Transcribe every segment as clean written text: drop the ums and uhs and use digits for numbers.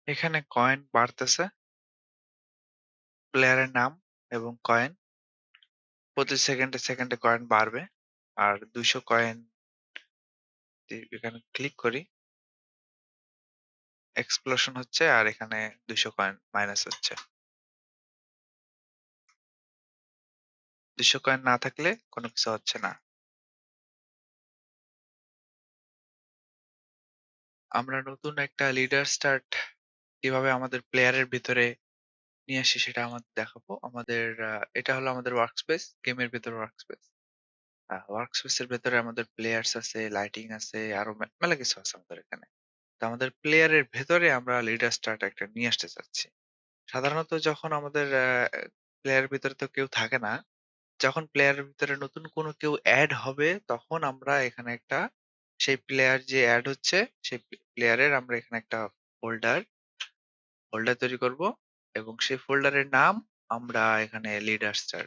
এখানে কয়েন বাড়তেছে, প্লেয়ারের নাম এবং কয়েন প্রতি সেকেন্ডে সেকেন্ডে কয়েন বাড়বে। আর 200 কয়েন এখানে ক্লিক করি, এক্সপ্লোশন হচ্ছে আর এখানে 200 কয়েন মাইনাস হচ্ছে। 200 কয়েন না থাকলে কোনো কিছু হচ্ছে না। আমরা নতুন একটা লিডার স্টার্ট কিভাবে আমাদের প্লেয়ারের ভিতরে নিয়ে আসি সেটা আমাদের দেখাবো। আমাদের এটা হলো আমাদের ওয়ার্কস্পেস, গেমের ভিতরে ওয়ার্কস্পেস। ওয়ার্কস্পেস এর ভেতরে আমাদের প্লেয়ার্স আছে, লাইটিং আছে, আরো মেলা কিছু আছে আমাদের এখানে। তো আমাদের প্লেয়ারের ভেতরে আমরা লিডার স্টার্ট একটা নিয়ে আসতে চাচ্ছি। সাধারণত যখন আমাদের প্লেয়ারের ভিতরে তো কেউ থাকে না, যখন প্লেয়ারের ভিতরে নতুন কোনো কেউ অ্যাড হবে তখন আমরা এখানে একটা সেই প্লেয়ার যে অ্যাড হচ্ছে সেই প্লেয়ারের আমরা এখানে একটা ফোল্ডার ফোল্ডার তৈরি করব এবং সেই ফোল্ডারের নাম আমরা এখানে লিডার স্টার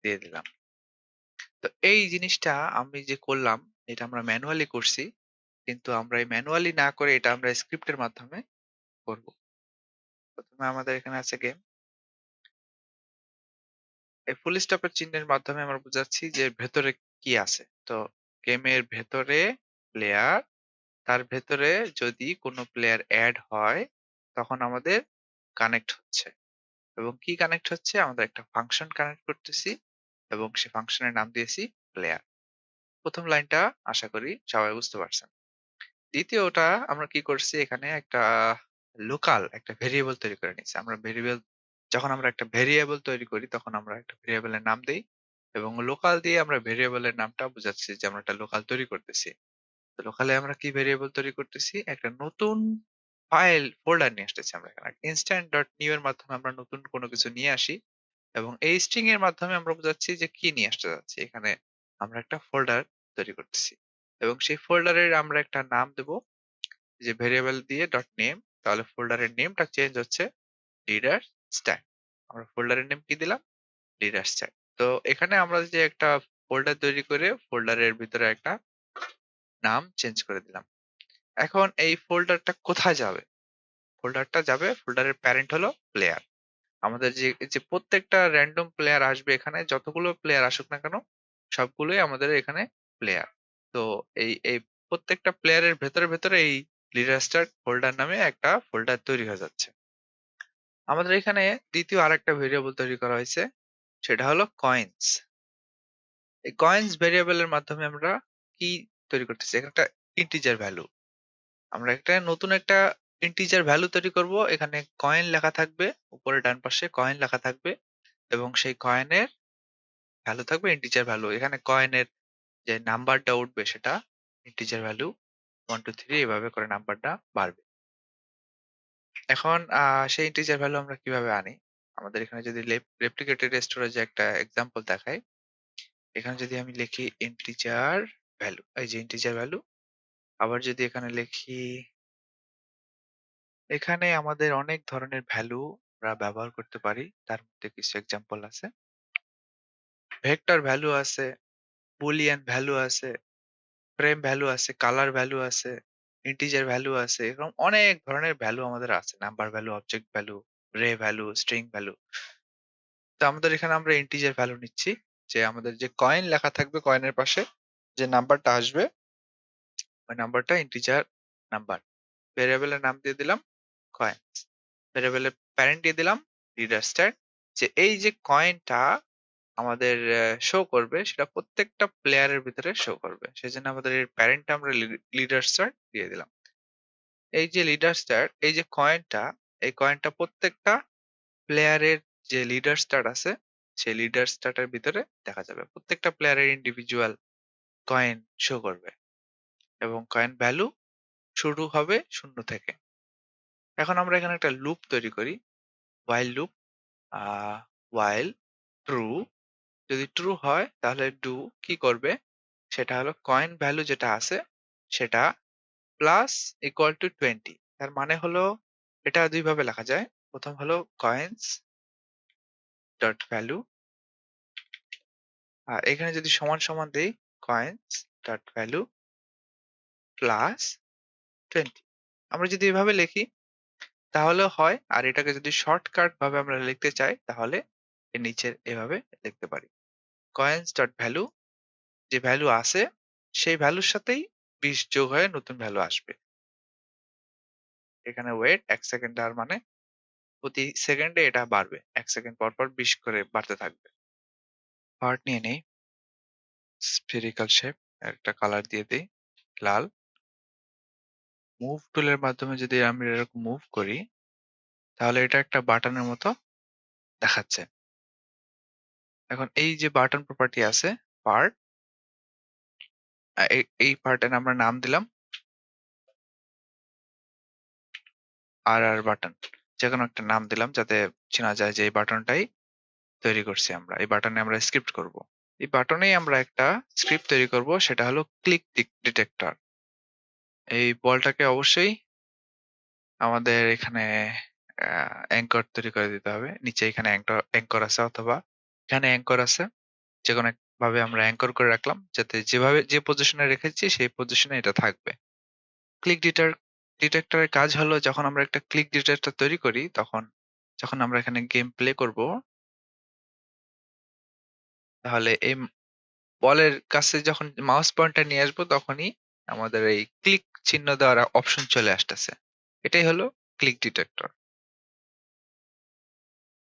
দিয়ে দিলাম। তো এই জিনিসটা আমি যে করলাম এটা আমরা ম্যানুয়ালি করছি, কিন্তু আমরা এই ম্যানুয়ালি না করে এটা আমরা স্ক্রিপ্টের মাধ্যমে করব। প্রথমে আমাদের এখানে আছে গেম, এই ফুল স্টপের চিহ্নের মাধ্যমে আমরা বুঝাচ্ছি যে ভেতরে কি আছে। তো গেমের ভেতরে প্লেয়ার, তার ভেতরে যদি কোনো প্লেয়ার অ্যাড হয় তখন আমাদের কানেক্ট হচ্ছে। এবং কি কানেক্ট হচ্ছে, আমাদের একটা ফাংশন কানেক্ট করতেছি এবং সে ফাংশনের নাম দিয়েছি প্লেয়ার। প্রথম লাইনটা আশা করি সবাই বুঝতে পারছেন। দ্বিতীয়টা আমরা কি করছি, এখানে একটা লোকাল একটা ভেরিয়েবল তৈরি করে নিচ্ছি। আমরা ভেরিয়েবল, যখন আমরা একটা ভেরিয়েবল তৈরি করি তখন আমরা একটা ভেরিয়েবলের নাম দেই এবং লোকাল দিয়ে আমরা ভেরিয়েবলের নামটা বুঝাচ্ছি যে আমরা একটা লোকাল তৈরি করতেছি। তো লোকালে আমরা কি ভেরিয়েবল তৈরি করতেছি, একটা নতুন ফাইল ফোল্ডার নিয়ে আসতেছি। আমরা এখানে ইনস্ট্যান্ট ডট নিউ এর মাধ্যমে আমরা নতুন কোনো কিছু নিয়ে আসি এবং এই স্ট্রিং এর মাধ্যমে আমরা বোঝাচ্ছি যে কি নিয়ে আসতে যাচ্ছি। এখানে আমরা একটা ফোল্ডার তৈরি করতেছি এবং সেই ফোল্ডারের আমরা একটা নাম দেব, যে ভেরিয়েবল দিয়ে ডট নেম, তাহলে ফোল্ডারের নেমটা চেঞ্জ হচ্ছে লিডার স্ট্যাক। আমরা ফোল্ডারের নেম কি দিলাম, লিডার স্ট্যাক। তো এখানে আমরা যে একটা ফোল্ডার তৈরি করে ফোল্ডারের ভিতরে একটা নাম চেঞ্জ করে দিলাম। এখন এই ফোল্ডারটা কোথায় যাবে, ফোল্ডারটা যাবে, ফোল্ডারের প্যারেন্ট হলো প্লেয়ার। আমাদের যে যে প্রত্যেকটা র্যান্ডম প্লেয়ার আসবে, এখানে যতগুলো প্লেয়ার আসুক না কেন সবগুলোই আমাদের এখানে প্লেয়ার। তো এই এই প্রত্যেকটা প্লেয়ারের ভেতরে ভেতরে এই লিডার স্টার ফোল্ডার নামে একটা ফোল্ডার তৈরি হয়ে যাচ্ছে। আমাদের এখানে দ্বিতীয় আরেকটা ভেরিয়েবল তৈরি করা হয়েছে, সেটা হলো কয়েন্স। এই কয়েন্স ভেরিয়েবলের মাধ্যমে আমরা কি তৈরি করতেছি, একটা ইন্টিজার ভ্যালু। আমরা একটা নতুন একটা ইন্টিজার ভ্যালু তৈরি করব। এখানে কয়েন লেখা থাকবে, উপরে ডান পাশে কয়েন লেখা থাকবে এবং সেই কয়েনের ভ্যালু থাকবে ইন্টিজার ভ্যালু। এখানে কয়েনের যে নাম্বারটা উঠবে সেটা ইন্টিজার ভ্যালু 1 2 3 এভাবে করে নাম্বারটা বাড়বে। এখন সেই ইন্টিজার ভ্যালু আমরা কিভাবে আনি, আমাদের এখানে যদি রেপ্লিকেটেড স্টোরেজে একটা এক্সাম্পল দেখাই, এখানে যদি আমি লিখি ইন্টিজার ভ্যালু, এই যে ইন্টিজার ভ্যালু, আবার যদি এখানে লিখি, এখানে আমাদের অনেক ধরনের ভ্যালু আমরা ব্যবহার করতে পারি, তার মধ্যে কিছু এক্সাম্পল আছে। ভেক্টর ভ্যালু আছে, বুলিয়ান ভ্যালু আছে, ফ্রেম ভ্যালু আছে, কালার ভ্যালু আছে, ইন্টিজার ভ্যালু আছে, এরকম অনেক ধরনের ভ্যালু আমাদের আছে। নাম্বার ভ্যালু, অবজেক্ট ভ্যালু, রে ভ্যালু, স্ট্রিং ভ্যালু। তো আমাদের এখানে আমরা ইন্টিজার ভ্যালু নিচ্ছি, যে আমাদের যে কয়েন লেখা থাকবে কয়েনের পাশে যে নাম্বারটা আসবে ওই নাম্বারটা ইন্টিজার নাম্বার। ভেরিয়েবলের নাম দিয়ে দিলাম কয়েন, ভেরিয়েবলের প্যারেন্ট দিয়ে দিলাম লিডার স্টার। যে এই যে কয়েনটা আমাদের শো করবে সেটা প্রত্যেকটা প্লেয়ারের ভিতরে শো করবে, সেজন্য আমাদের এর প্যারেন্টটা আমরা লিডার স্টার দিয়ে দিলাম। এই যে লিডার স্টার, এই যে কয়েনটা, এই কয়েনটা প্রত্যেকটা প্লেয়ারের যে লিডার স্টার আছে সেই লিডার স্টারের ভিতরে দেখা যাবে। প্রত্যেকটা প্লেয়ারের ইন্ডিভিজুয়াল কয়েন শো করবে এবং কয়েন ভ্যালু শুরু হবে 0 থেকে। এখন আমরা এখানে একটা লুপ তৈরি করি, while লুপ। while ট্রু, যদি ট্রু হয় তাহলে ডু কি করবে, সেটা হলো কয়েন ভ্যালু যেটা আছে সেটা প্লাস ইকুয়াল টু 20। তার মানে হলো এটা দুই ভাবে লেখা যায়। প্রথম হলো কয়েন্স ডট ভ্যালু, আর এখানে যদি সমান সমান দেই কয়েন্স ডট ভ্যালু প্লাস 20। আমরা যদি এভাবে লিখি তাহলেও হয়। আর এটাকে যদি শর্টকাট ভাবে আমরা লিখতে চাই তাহলে এর নিচের এভাবে লিখতে পারি। কয়েনস ডট ভ্যালু, যে ভ্যালু আছে সেই ভ্যালুর সাথেই 20 যোগ হয়ে নতুন ভ্যালু আসবে। এখানে ওয়েট ১ সেকেন্ড, তার মানে প্রতি সেকেন্ডে এটা বাড়বে। ১ সেকেন্ড পর, পর ২০ করে বাড়তে থাকবে। পার্ট নিয়ে নেই, স্ফেরিক্যাল শেপ, একটা কালার দিয়ে দেই লাল। মুভ টুলের মাধ্যমে যদি আমি এরকম মুভ করি তাহলে এটা একটা বাটনের মতো দেখাচ্ছে। এখন এই যে বাটন প্রপার্টি আছে পার্ট, এই পার্টের আমরা নাম দিলাম বাটন। যেকোনো একটা নাম দিলাম যাতে চেনা যায় যে এই বাটনটাই তৈরি করছি আমরা। এই বাটনে আমরা স্ক্রিপ্ট করব। এই বাটনেই আমরা একটা স্ক্রিপ্ট তৈরি করব, সেটা হলো ক্লিক ডিটেক্টর। এই বলটাকে অবশ্যই আমাদের এখানে অ্যাঙ্কর তৈরি করে দিতে হবে। নিচে এখানে অ্যাঙ্কর আছে, অথবা এখানে অ্যাঙ্কর আছে। যেকোনো ভাবে আমরা অ্যাঙ্কর করে রাখলাম যাতে যেভাবে যে পজিশনে রেখেছি সেই পজিশনে এটা থাকবে। ক্লিক ডিটেক্টরের কাজ হলো, যখন আমরা একটা ক্লিক ডিটেক্টর তৈরি করি তখন যখন আমরা এখানে গেম প্লে করব তাহলে এই বলের কাছে যখন মাউস পয়েন্টার নিয়ে আসবো তখনই আমাদের এই ক্লিক চিহ্ন দেওয়ার অপশন চলে আসতেছে। এটাই হলো ক্লিক ডিটেক্টর।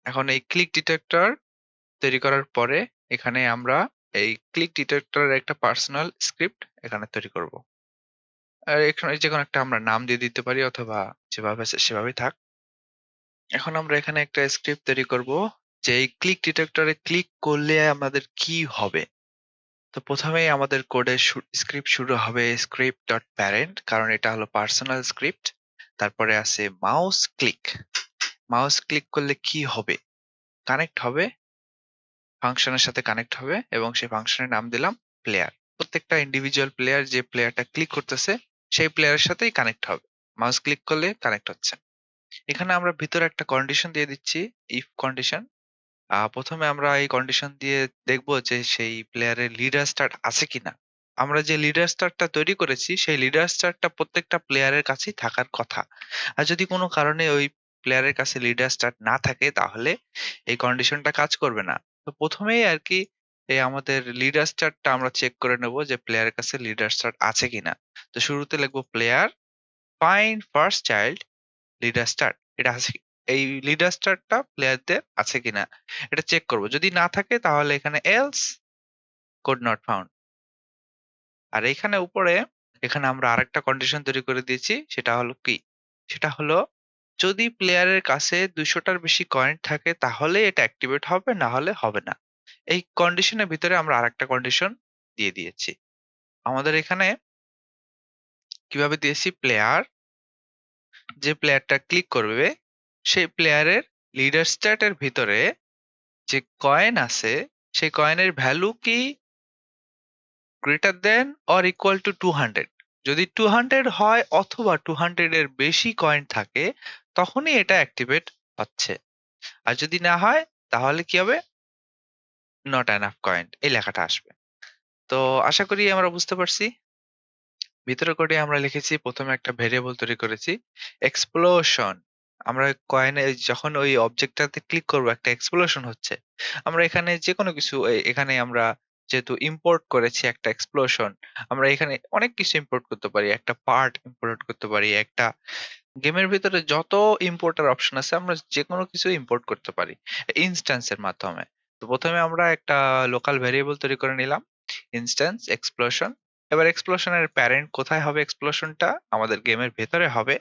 এখন এই ক্লিক ডিটেক্টর তৈরি করার পরে এখানে আমরা এই ক্লিক ডিটেক্টরের একটা পার্সোনাল স্ক্রিপ্ট এখানে তৈরি করব। আর এখানে যেকোনো একটা আমরা নাম দিয়ে দিতে পারি, অথবা যেভাবে আছে সেভাবেই থাক। এখন আমরা এখানে একটা স্ক্রিপ্ট তৈরি করব যে এই ক্লিক ডিটেক্টরে ক্লিক করলে আমাদের কি হবে। তো প্রথমেই আমাদের কোডের স্ক্রিপ্ট শুরু হবে স্ক্রিপ্ট ডট প্যারেন্ট, কারণ এটা হলো পার্সোনাল স্ক্রিপ্ট। তারপরে আছে মাউস ক্লিক। মাউস ক্লিক করলে কি হবে? কানেক্ট হবে, ফাংশনের সাথে কানেক্ট হবে, এবং সেই ফাংশনের নাম দিলাম প্লেয়ার। প্রত্যেকটা ইন্ডিভিজুয়াল প্লেয়ার যে প্লেয়ারটা ক্লিক করতেছে সেই প্লেয়ারের সাথেই কানেক্ট হবে। মাউস ক্লিক করলে কানেক্ট হচ্ছে। এখানে আমরা ভিতরে একটা কন্ডিশন দিয়ে দিচ্ছি, ইফ কন্ডিশন। প্রথমে আমরা এই কন্ডিশন দিয়ে দেখব যে সেই প্লেয়ারের লিডার স্টার্ট আছে কিনা। আমরা যে লিডার স্টারটা তৈরি করেছি সেই লিডার স্টারটা প্রত্যেকটা প্লেয়ারের কাছেই থাকার কথা। আর যদি কোনো কারণে ওই প্লেয়ারের কাছে লিডার স্টার্ট না থাকে তাহলে এই কন্ডিশনটা কাজ করবে না। তো প্রথমেই আর কি এই আমাদের লিডার স্টারটা আমরা চেক করে নেব যে প্লেয়ারের কাছে লিডার স্টার্ট আছে কিনা। তো শুরুতে লিখবো player find first child leader start. এটা আছে এই লিডার স্টারটা প্লেয়ারদের আছে কিনা এটা চেক করব। যদি না থাকে তাহলে এখানে এলস কোড নট ফাউন্ড। আর এখানে উপরে এখানে আমরা আরেকটা কন্ডিশন তৈরি করে দিয়েছি, সেটা হলো কি, সেটা হলো যদি প্লেয়ারের কাছে 200টার বেশি কয়েন থাকে তাহলে এটা অ্যাক্টিভেট হবে, না হলে হবে না। এই কন্ডিশনের ভিতরে আমরা আরেকটা কন্ডিশন দিয়ে দিয়েছি। আমাদের এখানে কিভাবে দিয়েছি, প্লেয়ার যে প্লেয়ারটা ক্লিক করবে সেই প্লেয়ারের লিডার স্ট্যাটের ভিতরে যে কয়েন আছে সেই কয়েনের ভ্যালু কি greater than or equal to 200। যদি 200 হয় অথবা 200 এর বেশি কয়েন থাকে তখনই এটা অ্যাক্টিভেট হচ্ছে। আর যদি না হয় তাহলে কি হবে, নট এনাফ কয়েন এই লেখাটা আসবে। তো আশা করি আমরা বুঝতে পারছি। ভিতরে কোডে আমরা লিখেছি, প্রথমে একটা ভেরিয়েবল তৈরি করেছি এক্সপ্লোশন। আমরা কয়েনে যখন ওই অবজেক্টটাতে ক্লিক করব একটা এক্সপ্লোশন হচ্ছে। আমরা এখানে যে কোনো কিছু এখানে আমরা যেহেতু ইম্পোর্ট করেছি একটা এক্সপ্লোশন, আমরা এখানে অনেক কিছু ইম্পোর্ট করতে পারি। একটা পার্ট ইম্পোর্ট করতে পারি, একটা গেমের ভিতরে যত ইম্পোর্টার অপশন আছে আমরা যেকোনো কিছু ইম্পোর্ট করতে পারি ইনস্ট্যান্সের মাধ্যমে। তো প্রথমে আমরা একটা লোকাল ভেরিয়েবল তৈরি করে নিলাম ইনস্ট্যান্স এক্সপ্লোশন। এবার এক্সপ্লোশনের প্যারেন্ট কোথায় হবে, এক্সপ্লোশনটা আমাদের গেমের ভেতরে হবে,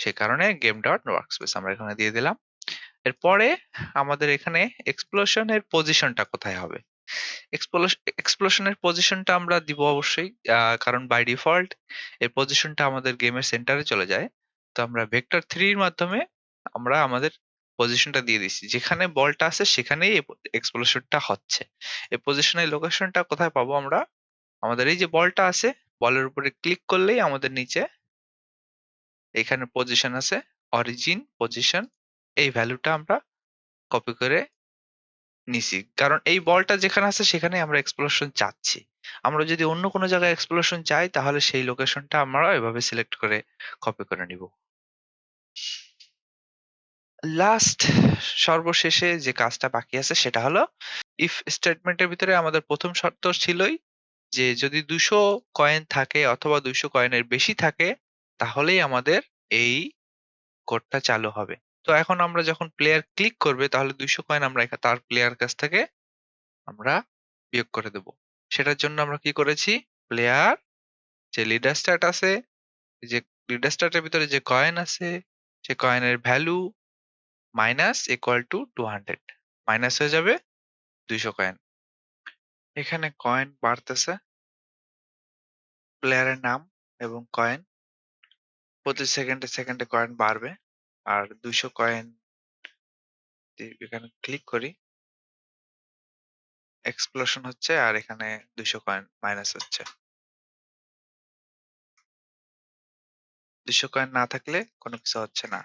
সে কারণে গেম ডট ওয়ার্কস্পেস আমরা এখানে দিয়ে দিলাম। এরপরে আমাদের এখানে এক্সপ্লোশনের পজিশনটা কোথায় হবে, এক্সপ্লোশনের পজিশনটা আমরা দিব অবশ্যই, কারণ বাই ডিফল্ট এর পজিশনটা আমাদের গেমের সেন্টারে চলে যায়। তো আমরা ভেক্টর 3 এর মাধ্যমে আমরা আমাদের পজিশনটা দিয়ে দিচ্ছি, যেখানে বলটা আছে সেখানেই এক্সপ্লোশনটা হচ্ছে। এই পজিশনের লোকেশনটা কোথায় পাবো আমরা, আমাদের এই যে বলটা আছে বলের উপরে ক্লিক করলেই আমাদের নিচে এখানে পজিশন আছে, অরিজিন পজিশন, এই ভ্যালুটা আমরা কপি করে নিছি। কারণ এই বলটা যেখানে আছে সেখানে আমরা এক্সপ্লোশন চাচ্ছি। আমরা যদি অন্য কোনো জায়গায় এক্সপ্লোশন চাই তাহলে সেই লোকেশনটা আমরা এভাবে সিলেক্ট করে কপি করে নিব। লাস্ট সর্বশেষে যে কাজটা বাকি আছে সেটা হলো ইফ স্টেটমেন্টের ভিতরে আমাদের প্রথম শর্ত ছিলই যে যদি 200 কয়েন থাকে অথবা 200 কয়েনের বেশি থাকে তাহলেই আমাদের এই কোডটা চালু হবে। তো এখন আমরা যখন প্লেয়ার ক্লিক করবে তাহলে 200 কয়েন আমরা তার প্লেয়ার কাছ থেকে আমরা বিয়োগ করে দেব। সেটার জন্য আমরা কি করেছি? প্লেয়ার যে লিডার স্ট্যাট আছে, যে লিডার স্ট্যাটের ভিতরে যে কয়েন আছে, সে কয়েনের value minus equal to 200 minus হয়ে যাবে 200 কয়েন। এখানে কয়েন বাড়তেছে, প্লেয়ারের নাম এবং কয়েন প্রতি সেকেন্ডে সেকেন্ডে কয়েন বাড়বে। আর 200 কয়েন এখানে ক্লিক করি, এক্সপ্লোশন হচ্ছে আর এখানে 200 কয়েন মাইনাস হচ্ছে। 200 কয়েন না থাকলে কোনো কিছু হচ্ছে না।